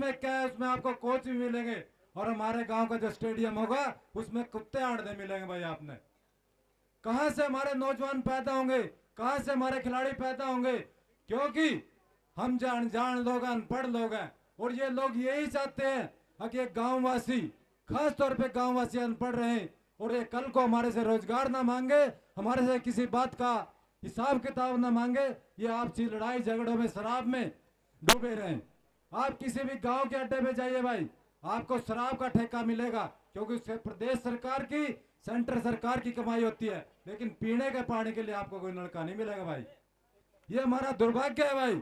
में क्या है, उसमें आपको कोच भी मिलेंगे और हमारे गांव का जो स्टेडियम होगा उसमें कुत्ते आड़ने मिलेंगे भाई। आपने कहां से हमारे नौजवान पैदा होंगे, कहां से हमारे खिलाड़ी पैदा होंगे? क्योंकि हम जान लोग हैं, अनपढ़ लोग हैं, और ये लोग यही चाहते हैं कि एक गांववासी, खास तौर पे गांववासी अनपढ़ रहे और ये कल को हमारे से रोजगार ना मांगे, हमारे से किसी बात का हिसाब किताब ना मांगे, ये आपसी लड़ाई झगड़ों में, शराब में डूबे रहे। आप किसी भी गांव के अड्डे पे जाइए भाई, आपको शराब का ठेका मिलेगा, क्योंकि उससे प्रदेश सरकार की, सेंटर सरकार की कमाई होती है, लेकिन पीने के पानी के लिए आपको कोई नलका नहीं मिलेगा भाई। ये हमारा दुर्भाग्य है भाई,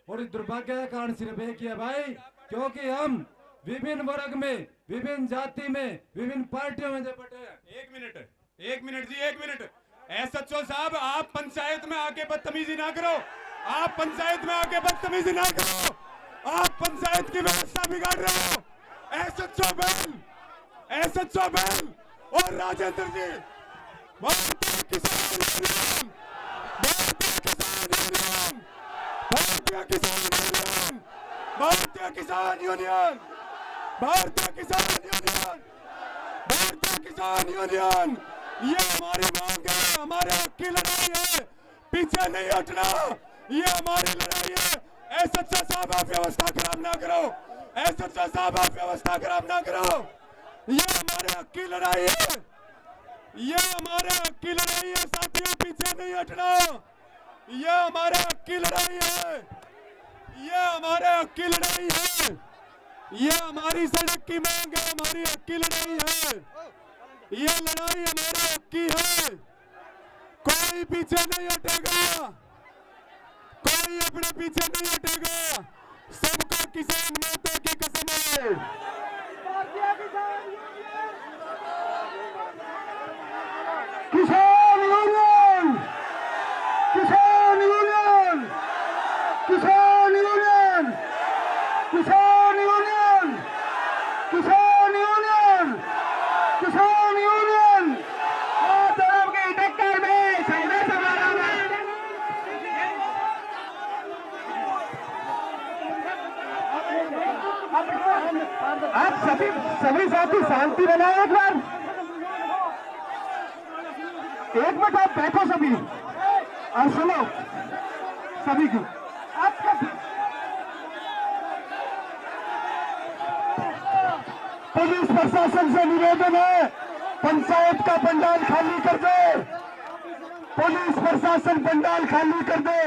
और इस दुर्भाग्य का कारण सिर्फ एक ही है भाई, क्योंकि हम विभिन्न वर्ग में, विभिन्न जाति में, विभिन्न पार्टियों में जो बटे हैं। एक मिनट जी, एक मिनट। एसएचओ साहब, आप पंचायत में आके बदतमीजी ना करो। आप पंचायत में आके बदतमीजी ना करो। आप पंचायत की व्यवस्था बिगाड़ रहे हो। एसएचओ बैल, एसएचओ बैल और राजेंद्र जी, भारतीय किसान यूनियन, भारतीय किसान यूनियन, भारतीय किसान यूनियन, भारतीय किसान यूनियन, भारतीय किसान यूनियन, भारतीय किसान यूनियन, ये हमारी मांग है, हमारे हक की लड़ाई है, पीछे नहीं हटना, ये हमारी लड़ाई है। एसएचओ साहब, आप व्यवस्था खराब ना करो। एसएचओ साहब, आप व्यवस्था खराब ना करो। ये हमारे हक की लड़ाई है, ये हमारे हक की लड़ाई है साथियों, पीछे नहीं हटना। ये हमारे हक की लड़ाई है, ये हमारे हक की लड़ाई है, ये हमारी सड़क की मांग है, हमारी हक की लड़ाई है, ये लड़ाई हमारे हक की है। कोई पीछे नहीं हटेगा, कोई अपने पीछे नहीं हटेगा। सबको किसान नेता की कसम है। किसान यूनियन, किसान यूनियन, किसान यूनियन, किसान यूनियन, किसान यूनियन, किसान यूनियन। तरफ की टक्कर में संघर्ष हमारा आप सभी साथी शांति बनाए एक बार। एक मिनट आप बैठो सभी और सुनो सभी की। आपका पुलिस प्रशासन से निवेदन है, पंचायत का पंडाल खाली कर दे। पुलिस प्रशासन पंडाल खाली कर दे।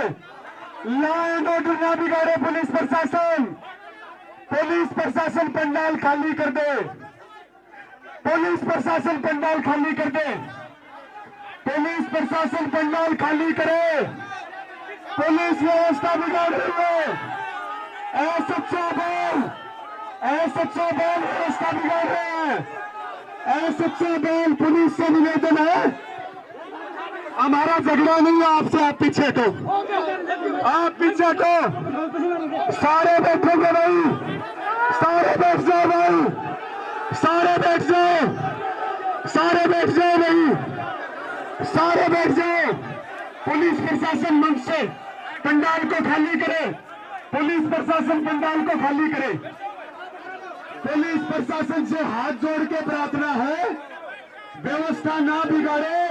लॉ एंड ऑर्डर ना बिगाड़े पुलिस प्रशासन। पुलिस प्रशासन पंडाल खाली कर दे। पुलिस प्रशासन पंडाल खाली कर दे। पुलिस प्रशासन पंडाल खाली करे। पुलिस व्यवस्था बिगाड़ रही है। एसएचओ बैल, एसएचओ बैल व्यवस्था बिगाड़ रहे हैं। एसएचओ बैल, पुलिस से निवेदन है, हमारा झगड़ा नहीं है आपसे, आप पीछे हटो, आप पीछे हटो। सारे बैठोगे भाई, सारे बैठ जाओ भाई, सारे बैठ जाओ, सारे बैठ जाओ भाई, सारे बैठ जाओ। पुलिस प्रशासन मंच से पंडाल को खाली करे। पुलिस प्रशासन पंडाल को खाली करे। पुलिस प्रशासन से हाथ जोड़ के प्रार्थना है, व्यवस्था ना बिगाड़े,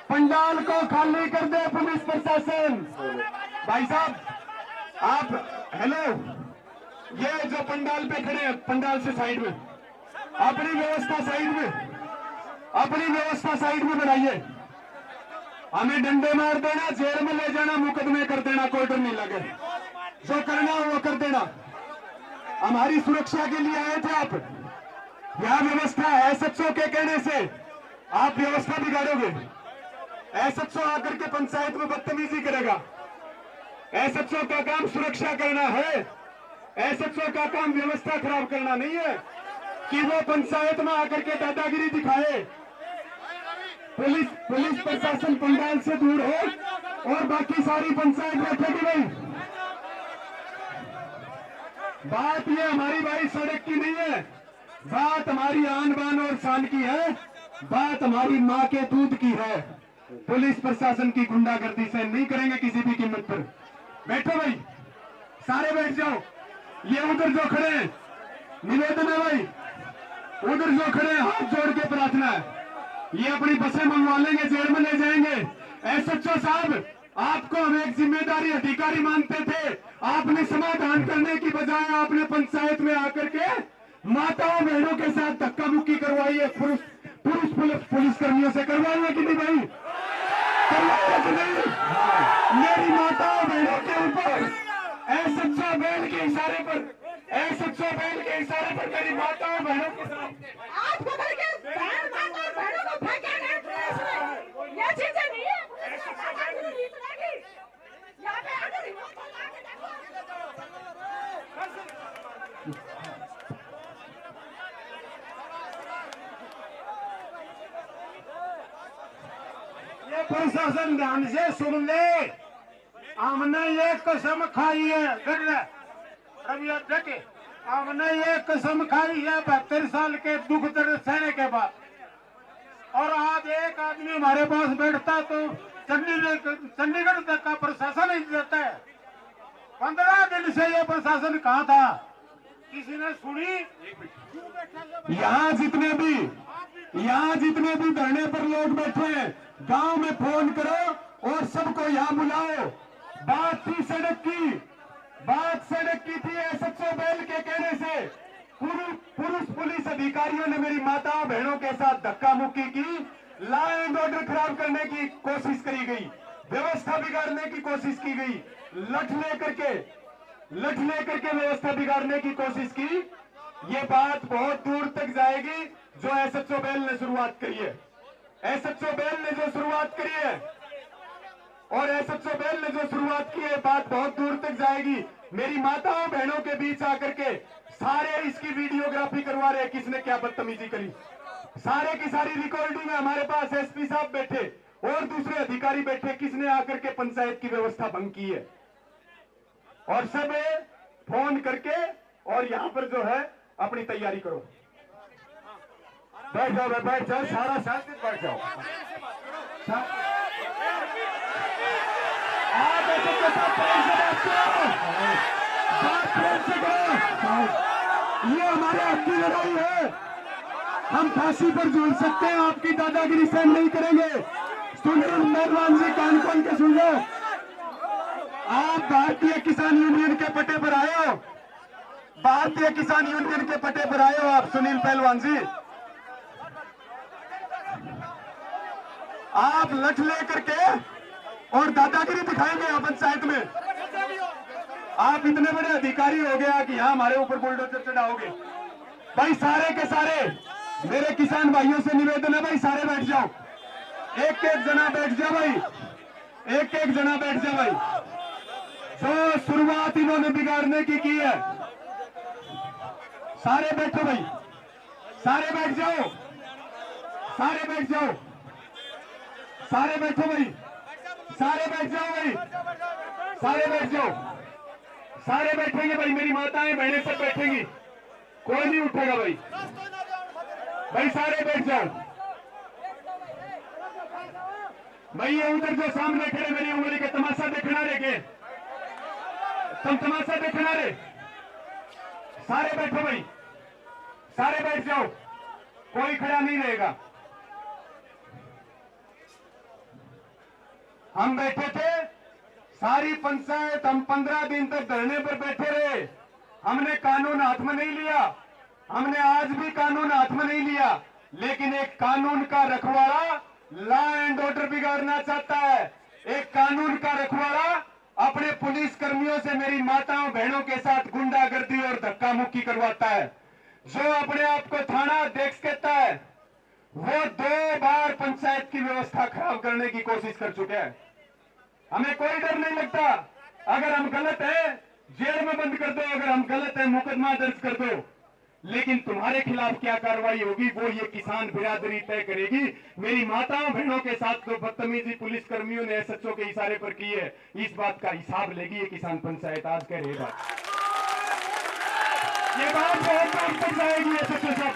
पंडाल को खाली कर दे पुलिस प्रशासन। भाई साहब, आप हेलो, ये जो पंडाल पे खड़े हैं, पंडाल से साइड में, अपनी व्यवस्था साइड में, अपनी व्यवस्था साइड में बनाइए। हमें डंडे मार देना, जेल में ले जाना, मुकदमे कर देना, कोई डर नहीं लगे, जो करना हो वो कर देना। हमारी सुरक्षा के लिए आए थे आप। यह व्यवस्था है, एसएचओ के कहने से आप व्यवस्था बिगाड़ोगे। एसएचओ आकर के पंचायत में बदतमीजी करेगा। एसएचओ का काम सुरक्षा करना है, एसएचओ का काम व्यवस्था खराब करना नहीं है कि वो पंचायत में आकर के दादागिरी दिखाए। पुलिस प्रशासन पंडाल से दूर हो और बाकी सारी पंचायत बैठेगी भाई। बात ये हमारी भाई सड़क की नहीं है, बात हमारी आन बान और शान की है, बात हमारी माँ के दूध की है। पुलिस प्रशासन की गुंडागर्दी से नहीं करेंगे किसी भी कीमत पर। बैठो भाई, सारे बैठ जाओ। ये उधर जो खड़े हैं, निवेदन है भाई, उधर जो खड़े हैं हाथ जोड़ के प्रार्थना है, ये अपनी बसें मंगवा लेंगे, जेल में ले जाएंगे। एसएचओ साहब, आपको हम एक जिम्मेदारी अधिकारी मानते थे, आपने समाधान करने की बजाय आपने पंचायत में आकर के माताओं बहनों के साथ धक्का मुक्की करवाई है। पुलिस कर्मियों से करवाई है कि नहीं भाई? करवाई है कि नहीं? मेरी माताओं बहनों के ऊपर एसएचओ बैल के इशारे पर, एसएचओ बैल के इशारे पर मेरी माताओं बहनों के साथ आज पकड़ के बहन माता और बहनों को फेंका गया पुलिस में। ये चीजें नहीं है। यहाँ पे आकर रिमोट लगा के देखो। ये प्रशासन ध्यान से सुन ले, हमने ये कसम खाई है, रवि देखे, हमने ये कसम खाई है 72 साल के दुख दर्द सहने के बाद, और आज एक आदमी हमारे पास बैठता तो चंडीगढ़ तक का प्रशासन ही देता है। 15 दिन से ये प्रशासन कहाँ था, किसी ने सुनी? यहाँ जितने भी धरने पर लोग बैठे हैं, गांव में फोन करो और सबको यहाँ बुलाओ। बात सड़क की थी एसएचओ बैल के कहने से पुलिस अधिकारियों ने मेरी माताओं बहनों के साथ धक्का मुक्की की, लॉ एंड ऑर्डर खराब करने की कोशिश करी गई, व्यवस्था बिगाड़ने की कोशिश की गई, लठ लेकर के व्यवस्था बिगाड़ने की कोशिश की। ये बात बहुत दूर तक जाएगी जो एसएचओ बैल ने शुरुआत करी है। एसएचओ बैल ने जो शुरुआत करी है और एसएचओ बैल ने जो शुरुआत की है, बात बहुत दूर तक जाएगी। मेरी माताओं बहनों के बीच आकर के सारे इसकी वीडियोग्राफी करवा रहे, किसने क्या बदतमीजी करी, सारे की सारी रिकॉर्डिंग है हमारे पास। एसपी साहब बैठे और दूसरे अधिकारी बैठे, किसने आकर के पंचायत की व्यवस्था भंग की है, और सब फोन करके और यहाँ पर जो है अपनी तैयारी करो। बैठ जाओ, सारा साथ बैठ जाओ। आप के साथ प्रेम से करो। ये हमारे हक की लड़ाई है, हम फांसी पर झूल सकते हैं, आपकी दादागिरी सहन नहीं करेंगे। सुनील पहलवान जी कान खोल के सुन लो, आप भारतीय किसान यूनियन के पट्टे पर आए हो, भारतीय किसान यूनियन के पट्टे पर आए हो आप सुनील पहलवान जी। आप लठ लेकर के और दादागिरी दिखाएंगे यहाँ पंचायत में। आप इतने बड़े अधिकारी हो गया कि यहाँ हमारे ऊपर बुलडोजर चढ़ाओगे। भाई सारे के सारे मेरे किसान भाइयों से निवेदन है, भाई सारे बैठ जाओ, एक एक जना बैठ जाओ भाई, एक एक जना बैठ जाओ भाई। जो शुरुआत इन्होंने बिगाड़ने की है, सारे बैठो भाई, सारे बैठ जाओ, सारे बैठ जाओ, सारे बैठो भाई, सारे बैठ जाओ भाई, सारे बैठ जाओ, सारे बैठेंगे भाई, मेरी माताएं बहनें सब बैठेंगी, कोई नहीं उठेगा भाई, भाई सारे बैठ जाओ भाई। ये उधर जो सामने खड़े मेरी उंगली के तमाशा देखना रे के, तुम तमाशा देखना रे, सारे बैठो भाई, सारे बैठ जाओ, कोई खड़ा नहीं रहेगा। हम बैठे थे सारी पंचायत, हम 15 दिन तक धरने पर बैठे रहे, हमने कानून हाथ में नहीं लिया, हमने आज भी कानून हाथ में नहीं लिया, लेकिन एक कानून का रखवाला लॉ एंड ऑर्डर बिगाड़ना चाहता है, एक कानून का रखवाला अपने पुलिस कर्मियों से मेरी माताओं बहनों के साथ गुंडागर्दी और धक्का मुक्की करवाता है। जो अपने आप को थाना अध्यक्ष कहता है, वो 2 बार पंचायत की व्यवस्था खराब करने की कोशिश कर चुके हैं। हमें कोई डर नहीं लगता, अगर हम गलत है जेल में बंद कर दो, अगर हम गलत है मुकदमा दर्ज कर दो, लेकिन तुम्हारे खिलाफ क्या कार्रवाई होगी वो ये किसान बिरादरी तय करेगी। मेरी माताओं बहनों के साथ जो बदतमीजी पुलिस कर्मियों ने एसएचओ के इशारे पर की है, इस बात का हिसाब लेगी ये किसान पंचायत। आज कह रही बात, ये बात बहुत काम कर जाएगी एसएचओ साहब।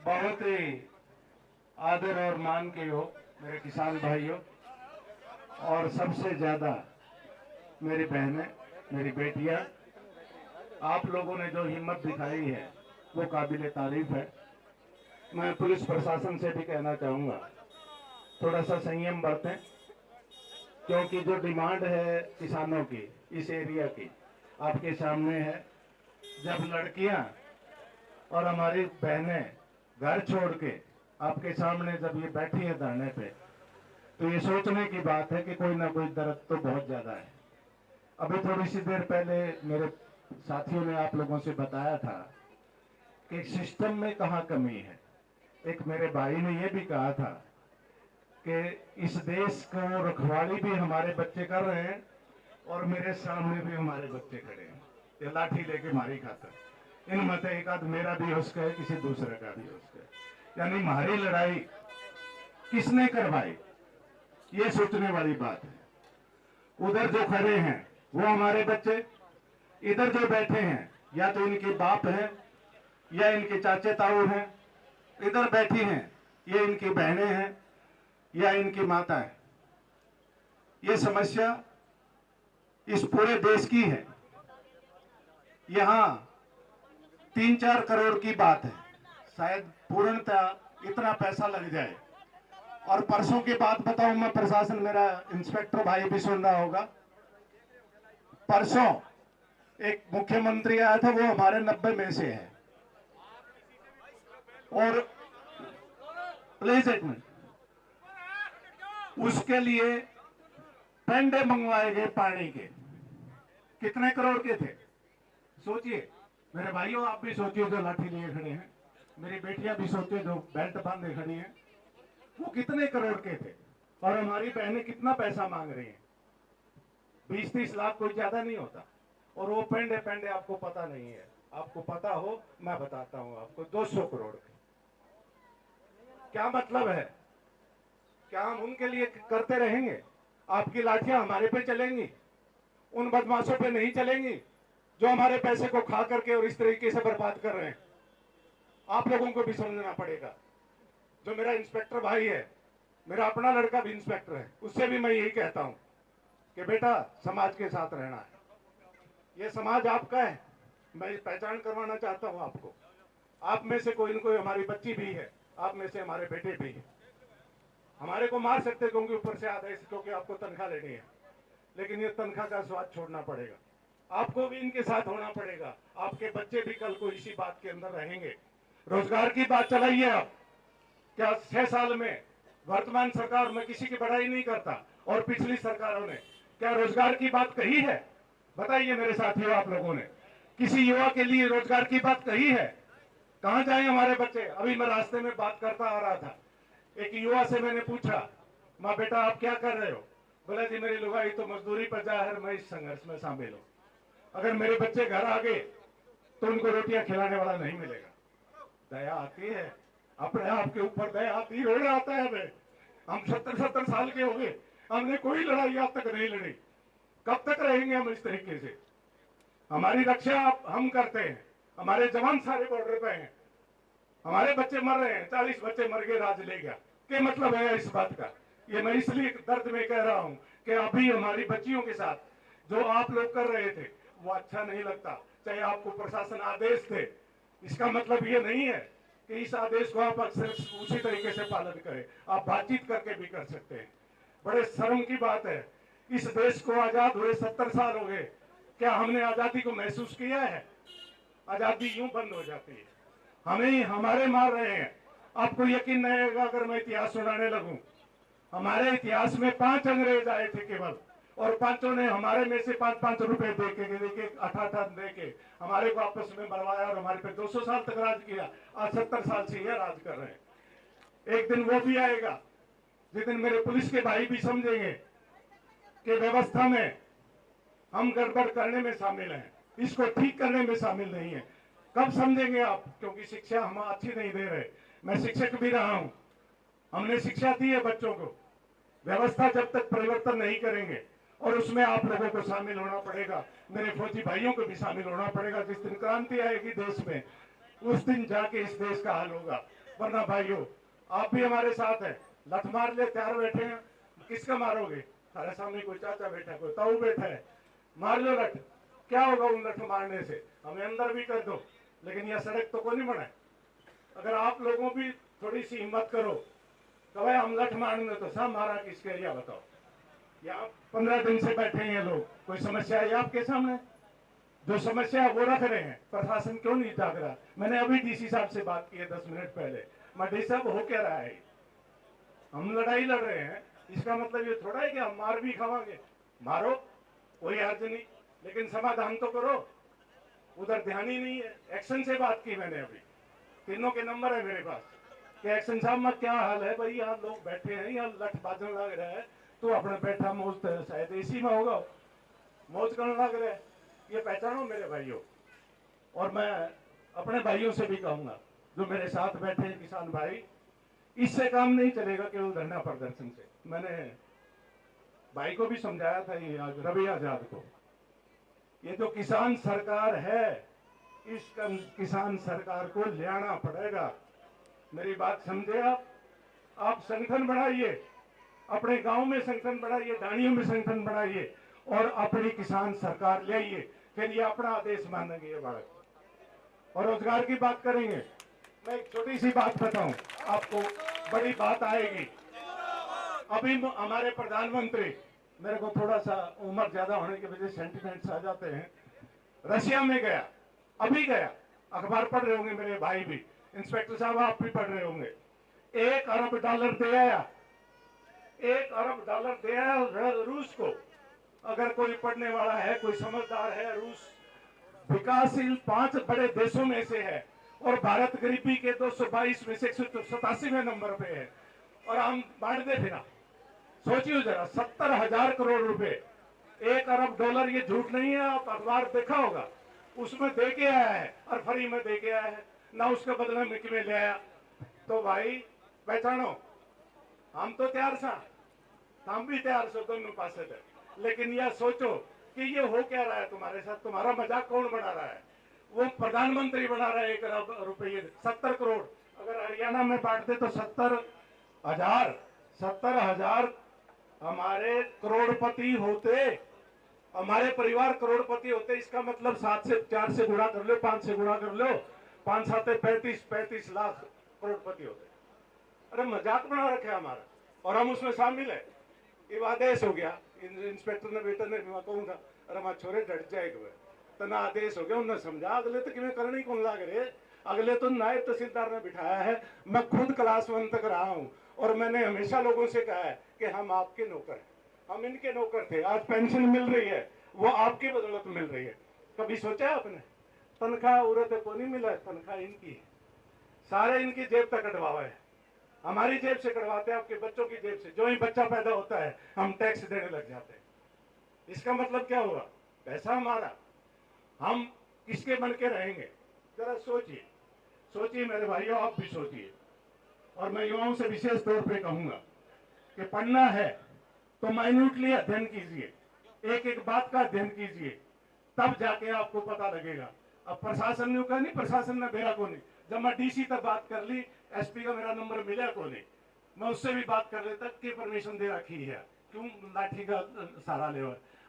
बहुत ही आदर और मान के हो मेरे किसान भाइयों, और सबसे ज्यादा मेरी बहनें, मेरी बेटियां, आप लोगों ने जो हिम्मत दिखाई है वो काबिले तारीफ है। मैं पुलिस प्रशासन से भी कहना चाहूँगा, थोड़ा सा संयम बरतें, क्योंकि जो डिमांड है किसानों की इस एरिया की आपके सामने है। जब लड़कियां और हमारी बहनें घर छोड़ के आपके सामने जब ये बैठी है धरने पे, तो ये सोचने की बात है कि कोई ना कोई दर्द तो बहुत ज्यादा है। अभी थोड़ी सी देर पहले मेरे साथियों ने आप लोगों से बताया था कि सिस्टम में कहाँ कमी है। एक मेरे भाई ने ये भी कहा था कि इस देश को रखवाली भी हमारे बच्चे कर रहे हैं और मेरे सामने भी हमारे बच्चे खड़े हैं, ये लाठी लेके मारी खातर। इन मत एक आध मेरा भी उसका है, किसी दूसरे का भी उसका है। यानी हमारी लड़ाई किसने करवाई, ये सोचने वाली बात है। उधर जो खड़े हैं वो हमारे बच्चे, इधर जो बैठे हैं या तो इनके बाप हैं या इनके चाचे ताऊ हैं, इधर बैठी हैं ये इनकी बहनें हैं या इनकी माता है। ये समस्या इस पूरे देश की है। यहां 3-4 करोड़ की बात है, शायद पूर्णतः इतना पैसा लग जाए। और परसों की बात बताऊं मैं, प्रशासन, मेरा इंस्पेक्टर भाई भी सुन रहा होगा, परसों एक मुख्यमंत्री आया था, वो हमारे 90 में से है। और प्लीज एक मिनट, उसके लिए पेंडे मंगवाए गए पानी के, कितने करोड़ के थे सोचिए। मेरे भाइयों आप भी सोचिए जो लाठी लिए खड़े हैं, मेरी बेटियां भी सोचिए जो बेल्ट बांधे खड़ी हैं, वो कितने करोड़ के थे। और हमारी बहनें कितना पैसा मांग रही हैं, 20-30 लाख कोई ज्यादा नहीं होता। और वो पेंडे पेंडे आपको पता नहीं है, आपको पता हो मैं बताता हूं आपको, 200 करोड़ के। क्या मतलब है? क्या हम उनके लिए करते रहेंगे? आपकी लाठियां हमारे पे चलेंगी, उन बदमाशों पे नहीं चलेंगी जो हमारे पैसे को खा करके और इस तरीके से बर्बाद कर रहे हैं। आप लोगों को भी समझना पड़ेगा। जो मेरा इंस्पेक्टर भाई है, मेरा अपना लड़का भी इंस्पेक्टर है, उससे भी मैं यही कहता हूं कि बेटा समाज के साथ रहना है। ये समाज आपका है, मैं पहचान करवाना चाहता हूं आपको। आप में से कोई न कोई हमारी बच्ची भी है, आप में से हमारे बेटे भी हैं। हमारे को मार सकते क्योंकि ऊपर से आदेश, क्योंकि आपको तनख्वाह लेनी है, लेकिन ये तनख्वाह का स्वाद छोड़ना पड़ेगा। आपको भी इनके साथ होना पड़ेगा। आपके बच्चे भी कल को इसी बात के अंदर रहेंगे। रोजगार की बात चलाइए आप। क्या 6 साल में वर्तमान सरकार में किसी की बड़ाई नहीं करता, और पिछली सरकारों ने क्या रोजगार की बात कही है? बताइए मेरे साथियों, आप लोगों ने किसी युवा के लिए रोजगार की बात कही है? कहां जाए हमारे बच्चे? अभी मैं रास्ते में बात करता आ रहा था, एक युवा से मैंने पूछा, माँ बेटा आप क्या कर रहे हो? बोला जी मेरी लुगाई तो मजदूरी पर जा है, मैं इस संघर्ष में शामिल हूं। अगर मेरे बच्चे घर आ गए तो उनको रोटियां खिलाने वाला नहीं मिलेगा। दया आती है, अपने आप के ऊपर दया आती, रोना आता है हमें। हम 70-70 साल के हो गए, हमने कोई लड़ाई आज तक नहीं लड़ी। कब तक रहेंगे हम इस तरीके से? हमारी रक्षा हम करते हैं, हमारे जवान सारे बॉर्डर पे हैं, हमारे बच्चे मर रहे हैं, 40 बच्चे मर गए, राज ले गया। क्या मतलब है इस बात का? ये मैं इसलिए दर्द में कह रहा हूं कि अभी हमारी बच्चियों के साथ जो आप लोग कर रहे थे वो अच्छा नहीं लगता। चाहे आपको प्रशासन आदेश दे, इसका मतलब ये नहीं है कि इस आदेश को आप सिर्फ उसी तरीके से पालन करें। आप बातचीत करके भी कर सकते हैं। बड़े शर्म की बात है, इस देश को आजाद हुए 70 साल हो गए, क्या हमने आजादी को महसूस किया है? आजादी यूं बंद हो जाती है, हमें ही हमारे मार रहे हैं। आपको यकीन नहीं होगा अगर मैं इतिहास सुनाने लगूं। हमारे इतिहास में 5 अंग्रेज आए थे केवल, और 5 ने हमारे में से 5-5 रुपए देके 8-8 देके हमारे को आपस में मरवाया और हमारे पे 200 साल तक राज किया। आज 70 साल से ये राज कर रहे हैं। एक दिन वो भी आएगा जिस दिन मेरे पुलिस के भाई भी समझेंगे कि व्यवस्था में हम गड़बड़ करने में शामिल हैं, इसको ठीक करने में शामिल नहीं है। कब समझेंगे आप? क्योंकि शिक्षा हम अच्छी नहीं दे रहे। मैं शिक्षक भी रहा हूं, हमने शिक्षा दी है बच्चों को। व्यवस्था जब तक परिवर्तन नहीं करेंगे, और उसमें आप लोगों को शामिल होना पड़ेगा, मेरे फौजी भाइयों को भी शामिल होना पड़ेगा। जिस दिन क्रांति आएगी देश में, उस दिन जाके इस देश का हाल होगा। वरना भाइयों आप भी हमारे साथ हैं, लठ मार ले तैयार बैठे हैं, किसका मारोगे? हमारे सामने कोई चाचा बैठा है, कोई ताऊ बैठा है, मार लो लठ, क्या होगा उन लठ मारने से? हमें अंदर भी कर दो, लेकिन यह सड़क तो कोई नहीं बनाए। अगर आप लोगों भी थोड़ी सी हिम्मत करो तो भाई हम लठ मारेंगे तो सब मारा किसके, या बताओ। यहाँ 15 दिन से बैठे हैं लोग, कोई समस्या है आपके सामने? जो समस्या है वो रख रहे हैं, प्रशासन क्यों नहीं जाग रहा? मैंने अभी डीसी साहब से बात की है 10 मिनट पहले। मैं डी साहब हो क्या रहा है? हम लड़ाई लड़ रहे हैं, इसका मतलब ये थोड़ा है कि हम मार भी खावांगे। मारो, कोई हर्ज नहीं, लेकिन समाधान तो करो। उधर ध्यान ही नहीं है। एक्शन से बात की मैंने अभी, तीनों के नंबर है मेरे पास कि एक्शन साहब में क्या हाल है भाई, यहाँ लोग बैठे हैं, यहाँ लठ बाजन लग रहा है, तो अपने बैठा मौज शायद इसी में होगा, मौज करने लग रहा है। ये पहचानो मेरे भाइयों। और मैं अपने भाइयों से भी कहूंगा जो मेरे साथ बैठे हैं किसान भाई, इससे काम नहीं चलेगा केवल धरना प्रदर्शन से। मैंने भाई को भी समझाया था, ये रवि आजाद को, ये जो किसान सरकार है, इस किसान सरकार को ले आना पड़ेगा। मेरी बात समझे आप संगठन बढ़ाइए, अपने गांव में संगठन बढ़ाइए, डाणियों में संगठन बढ़ाइए और अपनी किसान सरकार ले आइए, फिर ये अपना आदेश मानेंगे ये बात। और रोजगार की बात करेंगे। मैं एक छोटी सी बात बताऊं आपको, बड़ी बात आएगी। अभी हमारे प्रधानमंत्री, मेरे को थोड़ा सा उम्र ज्यादा होने की वजह से सेंटिमेंट्स आ जाते हैं, रशिया में गया, अभी गया, अखबार पढ़ रहे होंगे मेरे भाई भी, इंस्पेक्टर साहब आप भी पढ़ रहे होंगे। $1 अरब दे आया, $1 अरब दे आया रूस को। अगर कोई पढ़ने वाला है, कोई समझदार है, रूस विकासशील 5 बड़े देशों में से है और भारत गरीबी के 222 में से 187वें नंबर पे है, और हम बांटते फिरा। सोचिए जरा, 70,000 करोड़ रुपए, $1 अरब, ये झूठ नहीं है, आप अखबार देखा होगा, उसमें दे के आया है और फ्री में दे के आया है, ना उसके बदले में किमें ले आया। तो भाई पहचानो, हम तो तैयार था, हम भी तैयार सो दोनों पास थे, लेकिन यह सोचो कि ये हो क्या रहा है तुम्हारे साथ, तुम्हारा मजाक कौन बना रहा है? वो प्रधानमंत्री बना रहा है। $1 अरब रुपये, 70 करोड़, अगर हरियाणा में बांटते तो 70,000 हमारे करोड़पति होते, हमारे परिवार करोड़पति होते। इसका मतलब 7 से 4 से गुणा कर लो, 5 से गुणा कर लो, 5 7 35 लाख करोड़पति होते। अरे मजाक बना रखे हमारा, और हम उसमें शामिल है। ये आदेश हो गया, इंस्पेक्टर ने बेटा ने कहूंगा, अरे हमारे छोरे डट जाएगा, तना आदेश हो गया, उन्होंने समझा। अगले तो कि करने कौन लाग रहे, अगले तो नायब तहसीलदार ने बिठाया है। मैं खुद क्लास 1 तक रहा हूं और मैंने हमेशा लोगों से कहा है कि हम आपके नौकर हैं, हम इनके नौकर थे। आज पेंशन मिल रही है, वो आपकी बदौलत मिल रही है। कभी सोचा आपने? तनख्वाह उड़ते को नहीं मिला, तनख्वाह इनकी है, सारे इनकी जेब तक कटवावा है, हमारी जेब से कटवाते हैं, आपके बच्चों की जेब से। जो ही बच्चा पैदा होता है हम टैक्स देने लग जाते हैं। इसका मतलब क्या हुआ? पैसा हमारा, हम किसके बन के रहेंगे? जरा सोचिए, सोचिए मेरे भाइयों, आप भी सोचिए। और मैं युवाओं से विशेष तौर पे कहूंगा कि पढ़ना है तो माइन्यूटली अध्ययन कीजिए, एक एक बात का अध्ययन कीजिए, तब जाके आपको पता लगेगा। अब प्रशासन ने कहा नहीं, प्रशासन ने मेरा को नहीं, जब मैं डीसी तक बात कर ली, एसपी का मेरा नंबर मिला को नहीं, मैं उससे भी बात कर लेता कि परमिशन दे रखी है, क्यों लाठी का सहारा ले?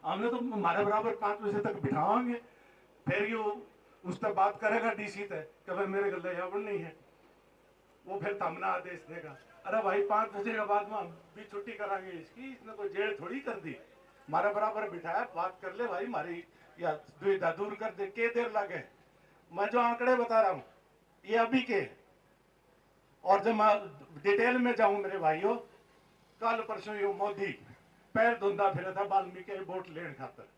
हमने तो हमारे बराबर 5 बजे तक बिठावाएंगे, फिर यू उस तक बात करेगा डीसी तक कि भाई मेरे गले जावड़ नहीं है, वो फिर तमना आदेश देगा। अरे भाई 5 बजे के बाद में हम भी छुट्टी कराएंगे इसकी, इसने कोई जेल थोड़ी कर दी, हमारे बराबर बिठाया, बात कर ले भाई, हमारी या दुविधा दूर कर दे, के देर लगे। मैं जो आंकड़े बता रहा हूं ये अभी के, और जब मैं डिटेल में जाऊं मेरे भाइयों, कल परसों यो मोदी पैर धुंधा फिर था वाल्मीकि वोट लेने खातर,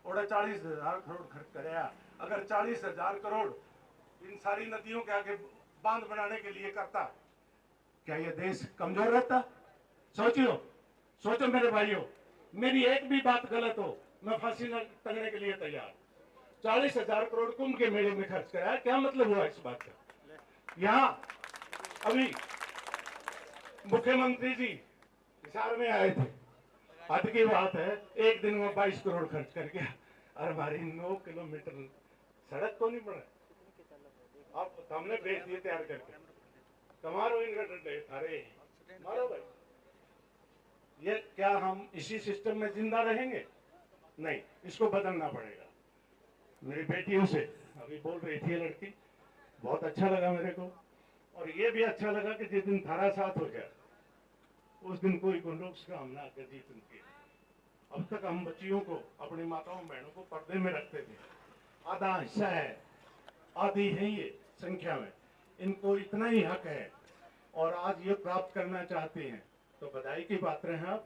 और 40,000 करोड़ खर्च कराया। अगर 40,000 करोड़ इन सारी नदियों के आगे बांध बनाने के लिए करता, क्या ये देश कमजोर रहता? सोचियो, सोचो मेरे भाइयों, मेरी एक भी बात गलत हो मैं फांसी न टंगने के लिए तैयार। 40,000 करोड़ कुंभ के मेले में खर्च कराया, क्या मतलब हुआ इस बात का? यहाँ अभी मुख्यमंत्री जी हिसार में आए थे, हद की बात है, एक दिन में 22 करोड़ खर्च कर गया। अरे हमारी 9 किलोमीटर सड़क को नहीं बना, अब हमने भेज दिए तैयार करके, कमारो इनका डंडे, अरे मारो भाई। ये क्या हम इसी सिस्टम में जिंदा रहेंगे? नहीं, इसको बदलना पड़ेगा। मेरी बेटियों से अभी बोल रही थी ये लड़की, बहुत अच्छा लगा मेरे को। और ये भी अच्छा लगा कि जिस दिन धारा 7 हो जाए उस दिन कोई गुंडोक्स का हमला कर जीत उनकी। अब तक हम बच्चियों को, अपनी माताओं बहनों को पर्दे में रखते थे। आधा हिस्सा है, आधी है ये संख्या में, इनको इतना ही हक है और आज ये प्राप्त करना चाहते हैं, तो बधाई की पात्र हैं आप।